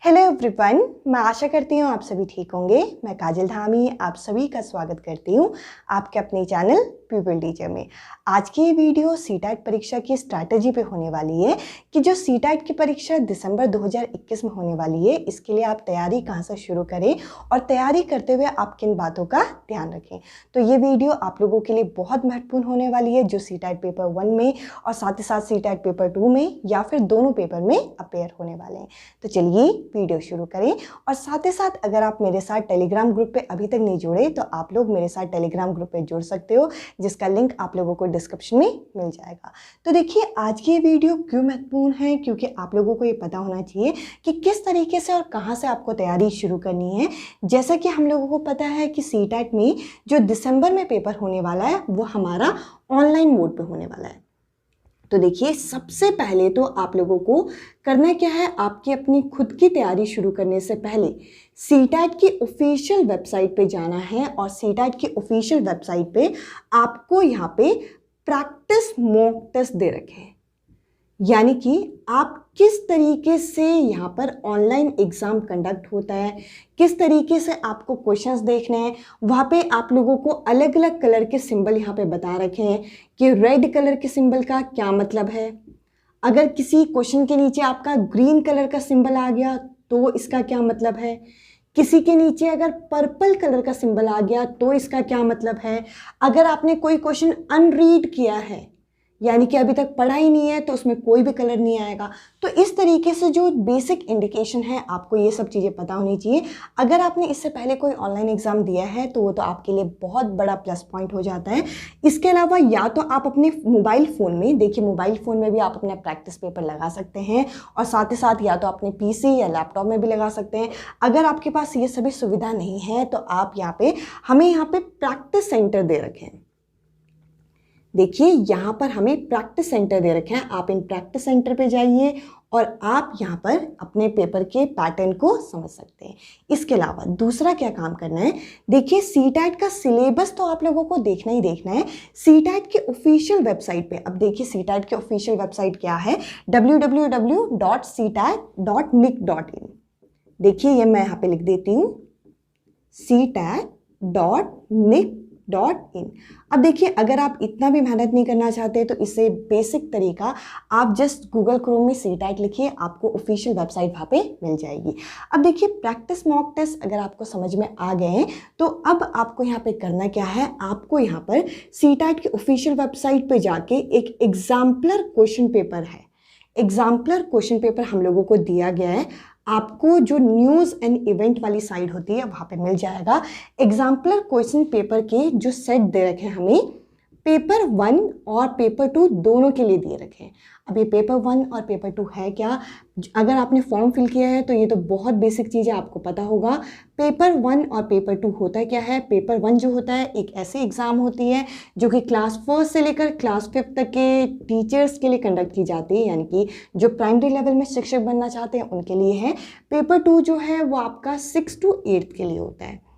Hello everyone, मैं आशा करती हूँ आप सभी ठीक होंगे। मैं काजल धामी आप सभी का स्वागत करती हूँ आपके अपने चैनल पीपल टीचर में। आज की ये वीडियो सीटेट परीक्षा की स्ट्रैटेजी पे होने वाली है कि जो सीटेट की परीक्षा दिसंबर 2021 में होने वाली है, इसके लिए आप तैयारी कहाँ से शुरू करें और तैयारी करते हुए आप किन बातों का ध्यान रखें। तो ये वीडियो आप लोगों के लिए बहुत महत्वपूर्ण होने वाली है, जो सीटेट पेपर 1 में और साथ ही साथ सीटेट पेपर 2 में या फिर दोनों पेपर में अपेयर होने वाले हैं। तो चलिए वीडियो शुरू करें। और साथ ही साथ अगर आप मेरे साथ टेलीग्राम ग्रुप पे अभी तक नहीं जुड़े तो आप लोग मेरे साथ टेलीग्राम ग्रुप पे जुड़ सकते हो, जिसका लिंक आप लोगों को डिस्क्रिप्शन में मिल जाएगा। तो देखिए, आज की ये वीडियो क्यों महत्वपूर्ण है, क्योंकि आप लोगों को ये पता होना चाहिए कि किस तरीके से और कहाँ से आपको तैयारी शुरू करनी है। जैसा कि हम लोगों को पता है कि सीटेट में जो दिसंबर में पेपर होने वाला है वो हमारा ऑनलाइन मोड पे होने वाला है। तो देखिए, सबसे पहले तो आप लोगों को करना क्या है, आपकी अपनी खुद की तैयारी शुरू करने से पहले सीटेट की ऑफिशियल वेबसाइट पे जाना है। और सीटेट की ऑफिशियल वेबसाइट पे आपको यहाँ पे प्रैक्टिस मॉक टेस्ट दे रखे हैं, यानी कि आप किस तरीके से यहाँ पर ऑनलाइन एग्ज़ाम कंडक्ट होता है, किस तरीके से आपको क्वेश्चंस देखने हैं। वहाँ पे आप लोगों को अलग अलग कलर के सिंबल यहाँ पे बता रखे हैं कि रेड कलर के सिंबल का क्या मतलब है। अगर किसी क्वेश्चन के नीचे आपका ग्रीन कलर का सिंबल आ गया तो इसका क्या मतलब है। किसी के नीचे अगर पर्पल कलर का सिंबल आ गया तो इसका क्या मतलब है। अगर आपने कोई क्वेश्चन अनरीड किया है, यानी कि अभी तक पढ़ा ही नहीं है, तो उसमें कोई भी कलर नहीं आएगा। तो इस तरीके से जो बेसिक इंडिकेशन है, आपको ये सब चीज़ें पता होनी चाहिए। अगर आपने इससे पहले कोई ऑनलाइन एग्जाम दिया है तो वो तो आपके लिए बहुत बड़ा प्लस पॉइंट हो जाता है। इसके अलावा या तो आप अपने मोबाइल फ़ोन में देखिए, मोबाइल फ़ोन में भी आप अपना प्रैक्टिस पेपर लगा सकते हैं, और साथ ही साथ या तो अपने PC या लैपटॉप में भी लगा सकते हैं। अगर आपके पास ये सभी सुविधा नहीं है तो आप यहाँ पे हमें यहाँ पे प्रैक्टिस सेंटर दे रखे हैं। देखिए, यहाँ पर हमें प्रैक्टिस सेंटर दे रखे हैं। आप इन प्रैक्टिस सेंटर पे जाइए और आप यहाँ पर अपने पेपर के पैटर्न को समझ सकते हैं। इसके अलावा दूसरा क्या काम करना है, देखिए सीटेट का सिलेबस तो आप लोगों को देखना ही देखना है सीटेट की ऑफिशियल वेबसाइट पे। अब देखिए, सीटेट की ऑफिशियल वेबसाइट क्या है, www.ctet.nic.in। देखिए, ये मैं यहाँ पे लिख देती हूँ, ctet.nic.in। अब देखिए, अगर आप इतना भी मेहनत नहीं करना चाहते तो इससे बेसिक तरीका, आप जस्ट गूगल क्रोम में सीटेट लिखिए, आपको ऑफिशियल वेबसाइट वहाँ पे मिल जाएगी। अब देखिए, प्रैक्टिस मॉक टेस्ट अगर आपको समझ में आ गए हैं तो अब आपको यहाँ पे करना क्या है, आपको यहाँ पर सीटेट की ऑफिशियल वेबसाइट पे जाके एक एग्जाम्पलर क्वेश्चन पेपर है, एग्जाम्पलर क्वेश्चन पेपर हम लोगों को दिया गया है। आपको जो न्यूज़ एंड इवेंट वाली साइड होती है वहाँ पे मिल जाएगा। एग्जाम्पलर क्वेश्चन पेपर के जो सेट दे रखे हैं हमें, पेपर 1 और पेपर 2 दोनों के लिए दिए रखे हैं। अब ये पेपर 1 और पेपर 2 है क्या, अगर आपने फॉर्म फिल किया है तो ये तो बहुत बेसिक चीज़ें आपको पता होगा। पेपर 1 और पेपर 2 होता क्या है। पेपर 1 जो होता है एक ऐसी एग्ज़ाम होती है जो कि क्लास 1 से लेकर क्लास 5 तक के टीचर्स के लिए कंडक्ट की जाती है, यानी कि जो प्राइमरी लेवल में शिक्षक बनना चाहते हैं उनके लिए है। पेपर 2 जो है वो आपका 6 to 8 के लिए होता है।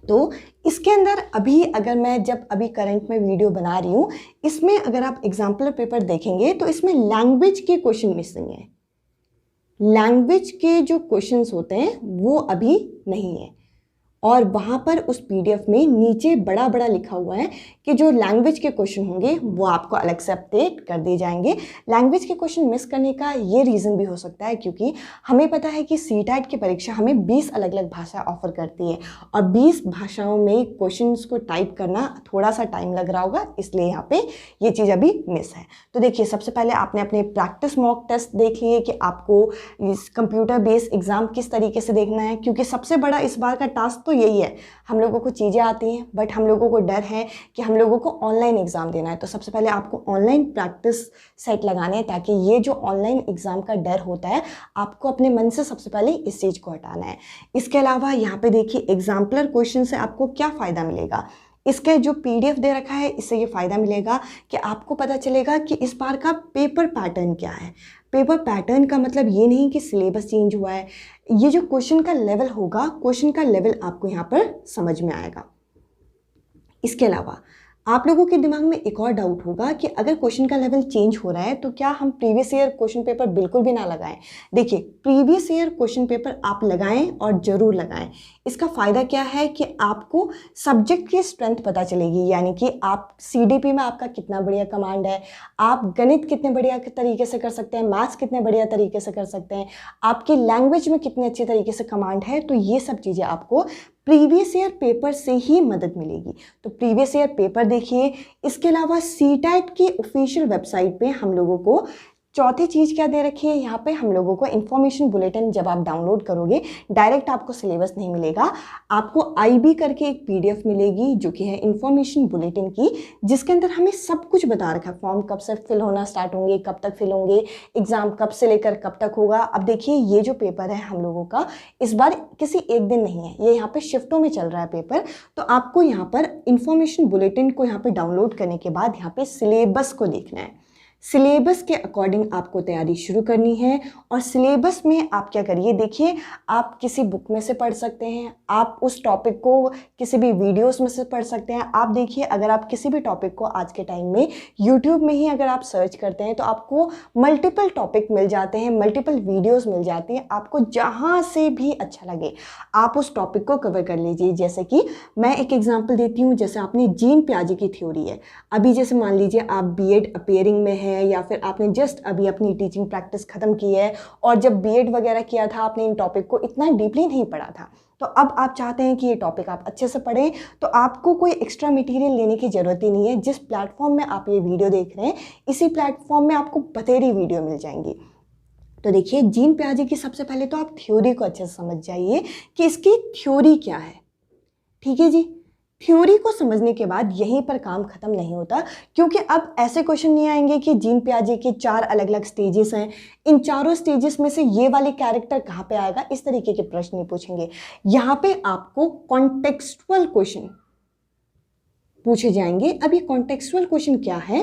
तो इसके अंदर अभी अगर मैं जब अभी करंट में वीडियो बना रही हूँ, इसमें अगर आप एग्जाम्पलर पेपर देखेंगे तो इसमें लैंग्वेज के क्वेश्चन मिसिंग है। लैंग्वेज के जो क्वेश्चंस होते हैं वो अभी नहीं है, और वहाँ पर उस PDF में नीचे बड़ा बड़ा लिखा हुआ है कि जो लैंग्वेज के क्वेश्चन होंगे वो आपको अलग से अपडेट कर दिए जाएंगे। लैंग्वेज के क्वेश्चन मिस करने का ये रीज़न भी हो सकता है क्योंकि हमें पता है कि सीटेट की परीक्षा हमें 20 अलग अलग भाषा ऑफर करती है, और 20 भाषाओं में क्वेश्चंस को टाइप करना थोड़ा सा टाइम लग रहा होगा, इसलिए यहाँ पे ये चीज़ अभी मिस है। तो देखिए, सबसे पहले आपने अपने प्रैक्टिस मॉक टेस्ट देख लिए कि आपको इस कंप्यूटर बेस्ड एग्ज़ाम किस तरीके से देखना है, क्योंकि सबसे बड़ा इस बार का टास्क तो यही है। हम लोगों को चीज़ें आती हैं बट हम लोगों को डर है कि हम लोगों को ऑनलाइन एग्ज़ाम देना है। तो सबसे पहले आपको ऑनलाइन प्रैक्टिस सेट लगाने हैं, ताकि ये जो ऑनलाइन एग्ज़ाम का डर होता है आपको अपने मन से सबसे पहले इस चीज़ को हटाना है। इसके अलावा यहाँ पे देखिए, एग्जाम्पलर क्वेश्चन से आपको क्या फ़ायदा मिलेगा। इसके जो PDF दे रखा है, इससे ये फ़ायदा मिलेगा कि आपको पता चलेगा कि इस बार का पेपर पैटर्न क्या है। पेपर पैटर्न का मतलब ये नहीं कि सिलेबस चेंज हुआ है, ये जो क्वेश्चन का लेवल होगा, क्वेश्चन का लेवल आपको यहाँ पर समझ में आएगा। इसके अलावा आप लोगों के दिमाग में एक और डाउट होगा कि अगर क्वेश्चन का लेवल चेंज हो रहा है तो क्या हम प्रीवियस ईयर क्वेश्चन पेपर बिल्कुल भी ना लगाएं। देखिए, प्रीवियस ईयर क्वेश्चन पेपर आप लगाएं और ज़रूर लगाएं। इसका फ़ायदा क्या है कि आपको सब्जेक्ट की स्ट्रेंथ पता चलेगी, यानी कि आप सीडीपी में आपका कितना बढ़िया कमांड है, आप गणित कितने बढ़िया तरीके से कर सकते हैं, मैथ्स कितने बढ़िया तरीके से कर सकते हैं, आपकी लैंग्वेज में कितने अच्छे तरीके से कमांड है। तो ये सब चीज़ें आपको प्रीवियस ईयर पेपर से ही मदद मिलेगी। तो प्रीवियस ईयर पेपर देखिए। इसके अलावा सीटैट की ऑफिशियल वेबसाइट पे हम लोगों को चौथी चीज़ क्या दे रखी है, यहाँ पे हम लोगों को इन्फॉर्मेशन बुलेटिन जब आप डाउनलोड करोगे डायरेक्ट आपको सिलेबस नहीं मिलेगा, आपको आईबी करके एक पीडीएफ मिलेगी जो कि है इन्फॉर्मेशन बुलेटिन की, जिसके अंदर हमें सब कुछ बता रखा है। फॉर्म कब से फिल होना स्टार्ट होंगे, कब तक फिल होंगे, एग्जाम कब से लेकर कब तक होगा। अब देखिए, ये जो पेपर है हम लोगों का इस बार किसी एक दिन नहीं है, ये यहाँ पे शिफ्टों में चल रहा है पेपर। तो आपको यहाँ पर इन्फॉर्मेशन बुलेटिन को यहाँ पे डाउनलोड करने के बाद यहाँ पे सिलेबस को देखना है। सिलेबस के अकॉर्डिंग आपको तैयारी शुरू करनी है। और सिलेबस में आप क्या करिए, देखिए, आप किसी बुक में से पढ़ सकते हैं, आप उस टॉपिक को किसी भी वीडियोस में से पढ़ सकते हैं। आप देखिए, अगर आप किसी भी टॉपिक को आज के टाइम में यूट्यूब में ही अगर आप सर्च करते हैं तो आपको मल्टीपल टॉपिक मिल जाते हैं, मल्टीपल वीडियोस मिल जाती हैं। आपको जहाँ से भी अच्छा लगे आप उस टॉपिक को कवर कर लीजिए। जैसे कि मैं एक एग्जाम्पल देती हूँ, जैसे आपने जीन पियाजे की थ्योरी है, अभी जैसे मान लीजिए आप बीएड अपेयरिंग में है या फिर आपने जस्ट अभी अपनी टीचिंग प्रैक्टिस खत्म की है और जब बीएड वगैरह किया था आपने इन टॉपिक को इतना डीपली नहीं पढ़ा था, तो अब आप चाहते हैं कि ये टॉपिक आप अच्छे से पढ़ें, तो आपको कोई एक्स्ट्रा मटेरियल लेने की ज़रूरत ही नहीं है। जिस प्लेटफॉर्म में आप ये वीडियो देख रहे हैं इसी प्लेटफॉर्म में आपको बतेरी वीडियो मिल जाएंगी। तो देखिए, जीन पियाजे की सबसे पहले तो आप थ्योरी को अच्छे से समझ जाइए कि इसकी थ्योरी क्या है। ठीक है जी, थ्योरी को समझने के बाद यहीं पर काम खत्म नहीं होता, क्योंकि अब ऐसे क्वेश्चन नहीं आएंगे कि जीन पियाजे के 4 अलग अलग स्टेजेस हैं, इन चारों स्टेजेस में से ये वाले कैरेक्टर कहाँ पे आएगा, इस तरीके के प्रश्न नहीं पूछेंगे। यहाँ पे आपको कॉन्टेक्सुअल क्वेश्चन पूछे जाएंगे। अब ये कॉन्टेक्सुअल क्वेश्चन क्या है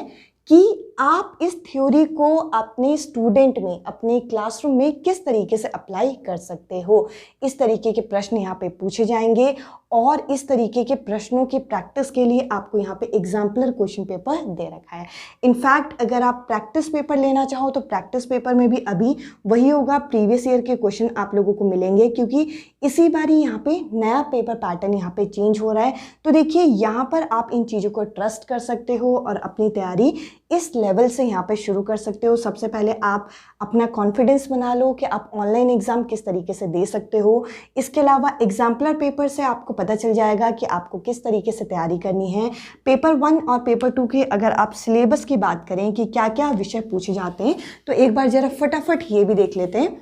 कि आप इस थ्योरी को अपने स्टूडेंट में, अपने क्लासरूम में किस तरीके से अप्लाई कर सकते हो, इस तरीके के प्रश्न यहाँ पे पूछे जाएंगे। और इस तरीके के प्रश्नों की प्रैक्टिस के लिए आपको यहाँ पे एग्जाम्पलर क्वेश्चन पेपर दे रखा है। इनफैक्ट अगर आप प्रैक्टिस पेपर लेना चाहो तो प्रैक्टिस पेपर में भी अभी वही होगा, प्रीवियस ईयर के क्वेश्चन आप लोगों को मिलेंगे, क्योंकि इसी बारी यहाँ पे नया पेपर पैटर्न यहाँ पे चेंज हो रहा है। तो देखिए, यहाँ पर आप इन चीज़ों को ट्रस्ट कर सकते हो और अपनी तैयारी इस लेवल से यहाँ पे शुरू कर सकते हो। सबसे पहले आप अपना कॉन्फिडेंस बना लो कि आप ऑनलाइन एग्ज़ाम किस तरीके से दे सकते हो। इसके अलावा एग्जाम्पलर पेपर से आपको पता चल जाएगा कि आपको किस तरीके से तैयारी करनी है। पेपर 1 और पेपर 2 के अगर आप सिलेबस की बात करें कि क्या क्या विषय पूछे जाते हैं, तो एक बार ज़रा फटाफट ये भी देख लेते हैं,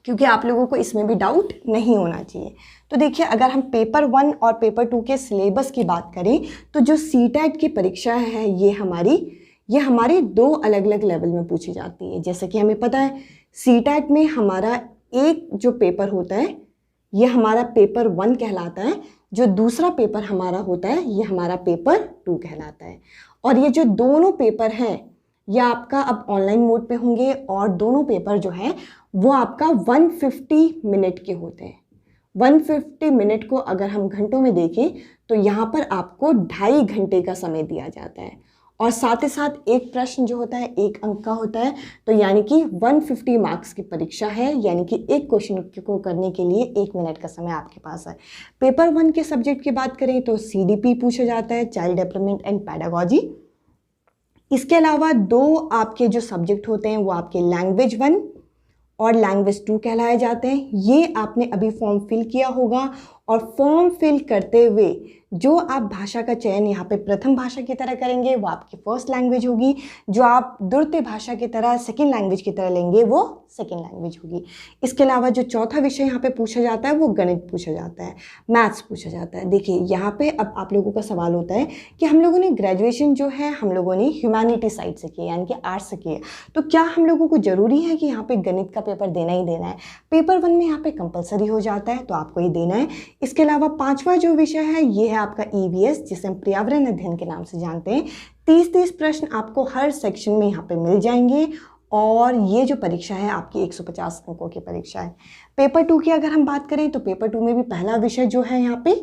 क्योंकि आप लोगों को इसमें भी डाउट नहीं होना चाहिए। तो देखिए, अगर हम पेपर 1 और पेपर 2 के सिलेबस की बात करें तो जो सीटैट की परीक्षा है ये हमारे 2 अलग अलग लेवल में पूछी जाती है। जैसे कि हमें पता है सीटैट में हमारा एक जो पेपर होता है ये हमारा पेपर 1 कहलाता है, जो दूसरा पेपर हमारा होता है ये हमारा पेपर 2 कहलाता है। और ये जो दोनों पेपर हैं ये आपका अब ऑनलाइन मोड पे होंगे और दोनों पेपर जो है वो आपका 150 मिनट के होते हैं। 150 मिनट को अगर हम घंटों में देखें तो यहाँ पर आपको 2.5 घंटे का समय दिया जाता है। और साथ ही साथ एक प्रश्न जो होता है 1 अंक का होता है, तो यानी कि 150 मार्क्स की परीक्षा है, यानी कि एक क्वेश्चन को करने के लिए 1 मिनट का समय आपके पास है। पेपर 1 के सब्जेक्ट की बात करें तो सीडीपी पूछा जाता है, चाइल्ड डेवलपमेंट एंड पैडागोजी। इसके अलावा 2 आपके जो सब्जेक्ट होते हैं वो आपके लैंग्वेज 1 और लैंग्वेज 2 कहलाए जाते हैं। ये आपने अभी फॉर्म फिल किया होगा और फॉर्म फिल करते हुए जो आप भाषा का चयन यहाँ पे प्रथम भाषा की तरह करेंगे वो आपकी फर्स्ट लैंग्वेज होगी, जो आप द्वितीय भाषा की तरह सेकंड लैंग्वेज की तरह लेंगे वो सेकंड लैंग्वेज होगी। इसके अलावा जो चौथा विषय यहाँ पे पूछा जाता है वो गणित पूछा जाता है, मैथ्स पूछा जाता है। देखिए, यहाँ पे अब आप लोगों का सवाल होता है कि हम लोगों ने ग्रेजुएशन जो है हम लोगों ने ह्यूमैनिटी साइड से की, यानी कि आर्ट्स से की है, तो क्या हम लोगों को ज़रूरी है कि यहाँ पे गणित का पेपर देना ही देना है? पेपर 1 में यहाँ पे कंपलसरी हो जाता है, तो आपको ये देना है। इसके अलावा 5वां जो विषय है ये है आपका ईवीएस, जिसे हम पर्यावरण अध्ययन के नाम से जानते हैं। 30 प्रश्न आपको हर सेक्शन में यहाँ पे मिल जाएंगे और ये जो परीक्षा है आपकी 150 अंकों की परीक्षा है। पेपर 2 की अगर हम बात करें तो पेपर 2 में भी पहला विषय जो है यहाँ पे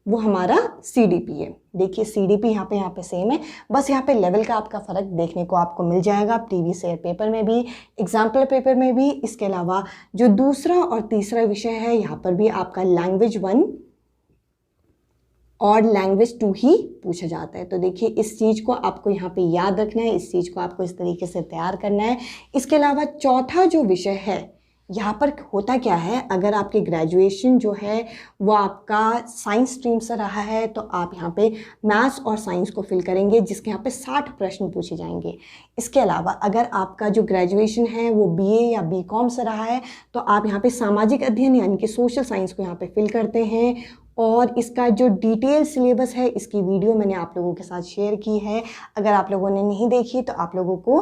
वो हमारा CDP है। देखिए CDP यहाँ पे सेम है, बस यहाँ पे लेवल का आपका फ़र्क देखने को आपको मिल जाएगा प्रीवियस ईयर पेपर में भी, एग्जाम्पल पेपर में भी। इसके अलावा जो दूसरा और तीसरा विषय है यहाँ पर भी आपका लैंग्वेज 1 और लैंग्वेज 2 ही पूछा जाता है। तो देखिए इस चीज़ को आपको यहाँ पे याद रखना है, इस चीज़ को आपको इस तरीके से तैयार करना है। इसके अलावा चौथा जो विषय है यहाँ पर होता क्या है, अगर आपके ग्रेजुएशन जो है वो आपका साइंस स्ट्रीम से रहा है तो आप यहाँ पे मैथ्स और साइंस को फिल करेंगे, जिसके यहाँ पे 60 प्रश्न पूछे जाएंगे। इसके अलावा अगर आपका जो ग्रेजुएशन है वो BA या BCom से रहा है तो आप यहाँ पे सामाजिक अध्ययन यानी कि सोशल साइंस को यहाँ पे फिल करते हैं। और इसका जो डिटेल सिलेबस है इसकी वीडियो मैंने आप लोगों के साथ शेयर की है, अगर आप लोगों ने नहीं देखी तो आप लोगों को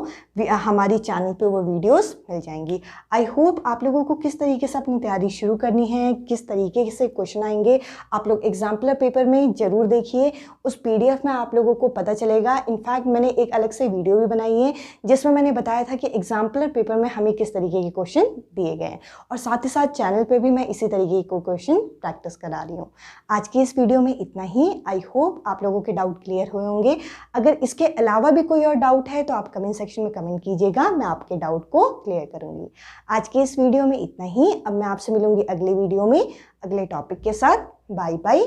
हमारी चैनल पे वो वीडियोस मिल जाएंगी। आई होप आप लोगों को किस तरीके से अपनी तैयारी शुरू करनी है, किस तरीके से क्वेश्चन आएंगे, आप लोग एग्जाम्पलर पेपर में ज़रूर देखिए, उस PDF में आप लोगों को पता चलेगा। इनफैक्ट मैंने एक अलग से वीडियो भी बनाई है जिसमें मैंने बताया था कि एग्जाम्पलर पेपर में हमें किस तरीके के क्वेश्चन दिए गए हैं, और साथ ही साथ चैनल पर भी मैं इसी तरीके के क्वेश्चन प्रैक्टिस करा रही हूँ। आज की इस वीडियो में इतना ही। आई होप आप लोगों के डाउट क्लियर हुए होंगे। अगर इसके अलावा भी कोई और डाउट है तो आप कमेंट सेक्शन में कमेंट कीजिएगा, मैं आपके डाउट को क्लियर करूंगी। आज की इस वीडियो में इतना ही। अब मैं आपसे मिलूंगी अगले वीडियो में अगले टॉपिक के साथ। Bye bye,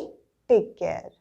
take care.